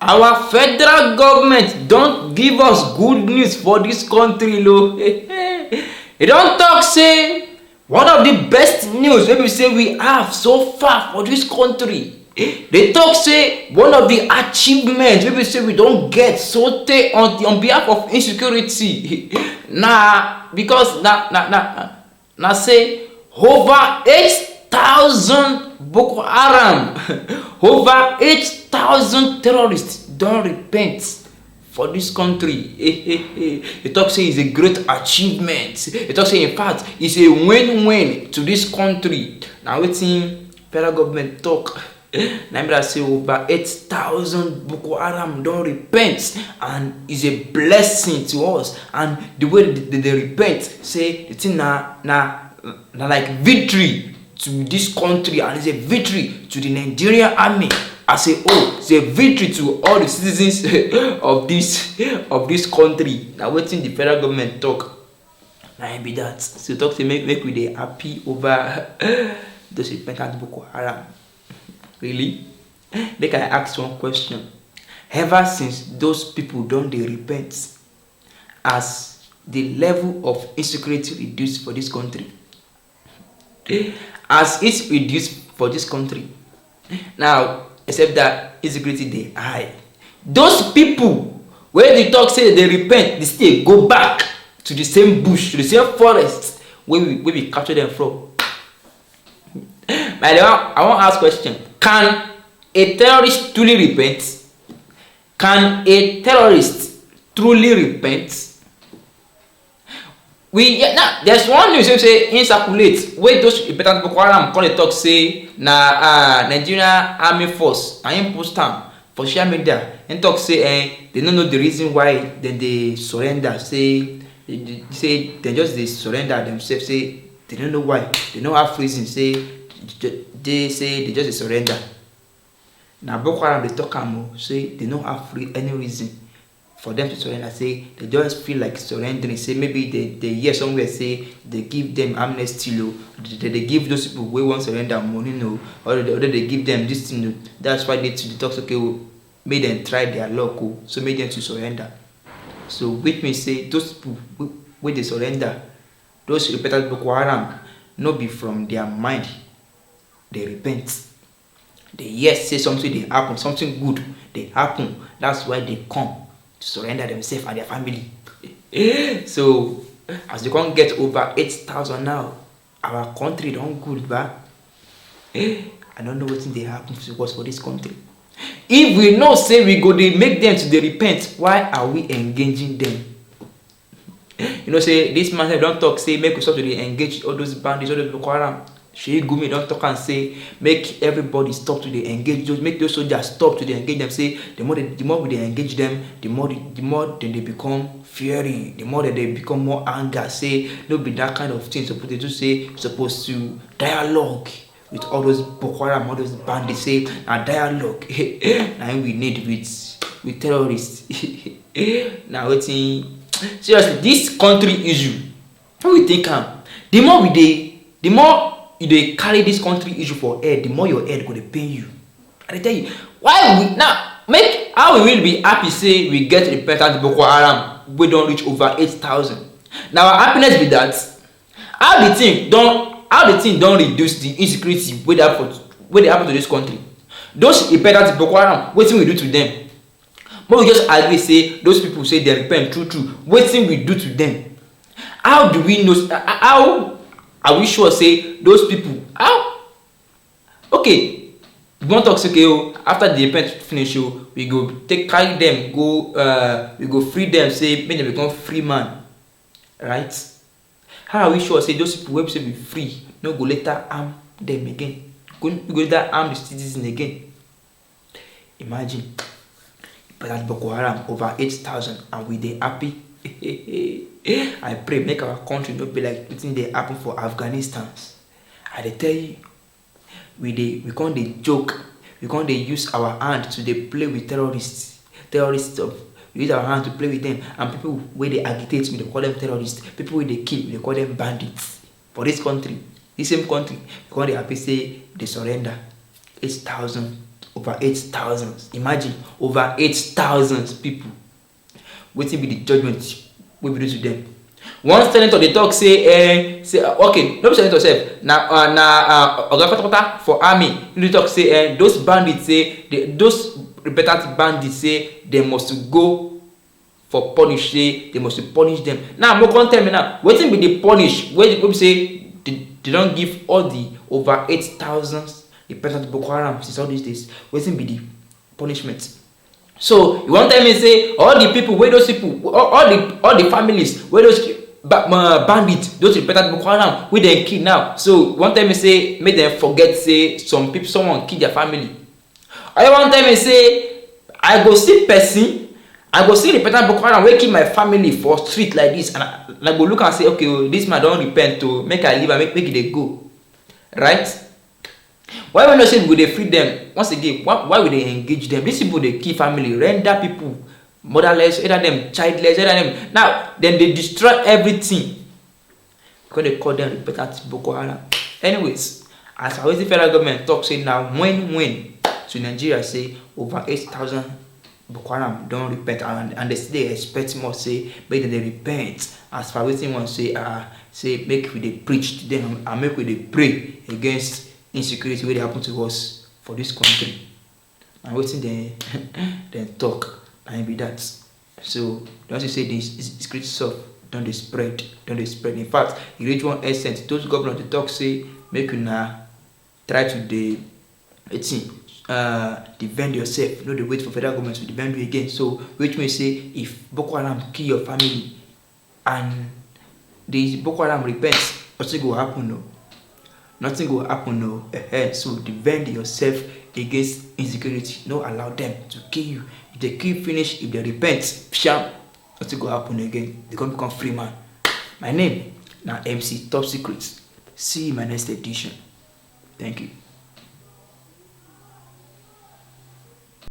Our federal government don't give us good news for this country, lo. They don't talk say one of the best news wey be say we have so far for this country. They talk say one of the achievements wey be say we don get so tey on behalf of insecurity na because na say over 8,000 Boko Haram over 8,000 terrorists don repent for this country. They talk say it's a great achievement. They talk say in fact it's a win-win to this country. Na wetin federal government talk. Na im say over 8,000 Boko Haram don repent and it's a blessing to us. And the way they repent, say the thing na like victory to this country, and it's a victory to the Nigerian army. I say, oh, it's a victory to all the citizens of this country. Now, wetin the federal government talk, na be that. So talk say make we dey happy over those repentant Boko Haram. Really? Make I ask one question. Ever since those people don dey repent, as the level of insecurity reduced for this country, as it's reduced for this country, now except that insecurity dey high, those people wey dey talk say they repent, they still go back to the same bush, to the same forest where we capture them from. I wan ask question: can a terrorist truly repent? Can a terrorist truly repent? Now there's one news wey say in circulate wey those repentant Boko Haram come dey talk say na Nigerian Army Force na im post am for social media. Im talk say they no know the reason why dem dey surrender. Say dem just dey surrender themselves. Say they don't know why. They no have reason. Say they just dey surrender. Na Boko Haram dey talk am. Say they no have any reason for them to surrender. Say they just feel like surrendering. Say maybe they hear somewhere say they give them amnesty, they give those people wey wan surrender money, or they give them this thing. That's why they talk okay, make them try their luck, so make them to surrender. So which means say those people wey they surrender, those repentant Boko Haram, no be from their mind they repent. They yes say something they happen, something good they happen. That's why they come to surrender themselves and their family. So as they can't get over 8,000 now, our country don't good, but I don't know what they happen to us for this country. If we know say we go they make them to they repent, why are we engaging them? Say this man don't talk say make we stop to they engage all those bandits, all those Boko Haram. Sheyi Gumi don't talk and say make everybody stop to they engage those, make those soldiers stop to they engage them. Say the more we they engage them, the more they become fury, the more that they become more anger. Say no be that kind of thing. So they just say supposed to dialogue with all those Boko Haram, all those bandits. Say a dialogue now we need with terrorists. Now waiting seriously, this country issue, when we think the more you dey carry this country issue for head, the more your head go dey pain you. I tell you why we now make how we will be happy say we get repentant Boko Haram we don't reach over 8,000. Now our happiness be that how the thing don't reduce the insecurity where they happen to this country. Those repentant Boko Haram, what we do to them? But we just agree say those people say they repent true. What we do to them? How do we know? How are we sure say those people? How? Okay, we want to talk say after the repent finish, we go carry them we go free them. Say make them become free man, right? How are we sure say those people wey say be free no go later harm them again? We go later harm the citizens again? Imagine, but Boko Haram over 8,000 and we dey happy. I pray make our country not be like wetin dey happen for Afghanistan. I dey tell you, we can't dey joke, we can't dey use our hand to dey play with terrorists. We use our hand to play with them, and people where they agitate, we dey call them terrorists. People where they kill, we dey call them bandits. For this country, this same country, we can't dey happy say they surrender 8,000 over 8,000. Imagine over 8,000 people. Wetin be the judgment wey we do to them? One senator dey talk say okay, no be senator sef, na oga patapata for army dey talk say those bandits say those repentant bandits say dem must go for punish, say they must punish them. Now mo come tell me now, wetin be the punish wey be say they don give all the over 8,000 repentant Boko Haram since all these days? Wetin be the punishment? So you wan tell me say all the people wey those people, all the families wey those bandits, those repentant Boko Haram wey dem kill now, so you wan tell me say make dem forget say some people, someone kill their family? Or you wan tell me say I go see person, I go see repentant Boko Haram wey kill my family for street like this, and I go look and say okay, oh, this man don repent, to make I leave am, make e dey go, right? Why we not say we go dey free them? Once again, why we dey engage them? These people dey kill family, render people motherless, either them childless, either them now then they destroy everything because they call them repentant Boko Haram. Anyways, as our federal government talk say now when to Nigeria say over 8,000 Boko Haram don't repent, and they still expect more, say make them they repent. As far as one say make we dey preach to them and make we dey pray against insecurity wey dey happen to us for this country. And wetin dem talk and be that. So don't you say this secret stuff don dey spread, In fact, e reach one extent, those governors dey talk say make una try to dey defend yourself, no dey wait for federal government to defend you again. So which means say if Boko Haram kill your family and the Boko Haram repent, nothing go happen, no. Nothing go happen, no. So defend yourself against insecurity. No allow them to kill you. If they kill finish, if they repent, sham, nothing go happen again. They gonna become free man. My name now MC Top Secrets. See you in my next edition. Thank you.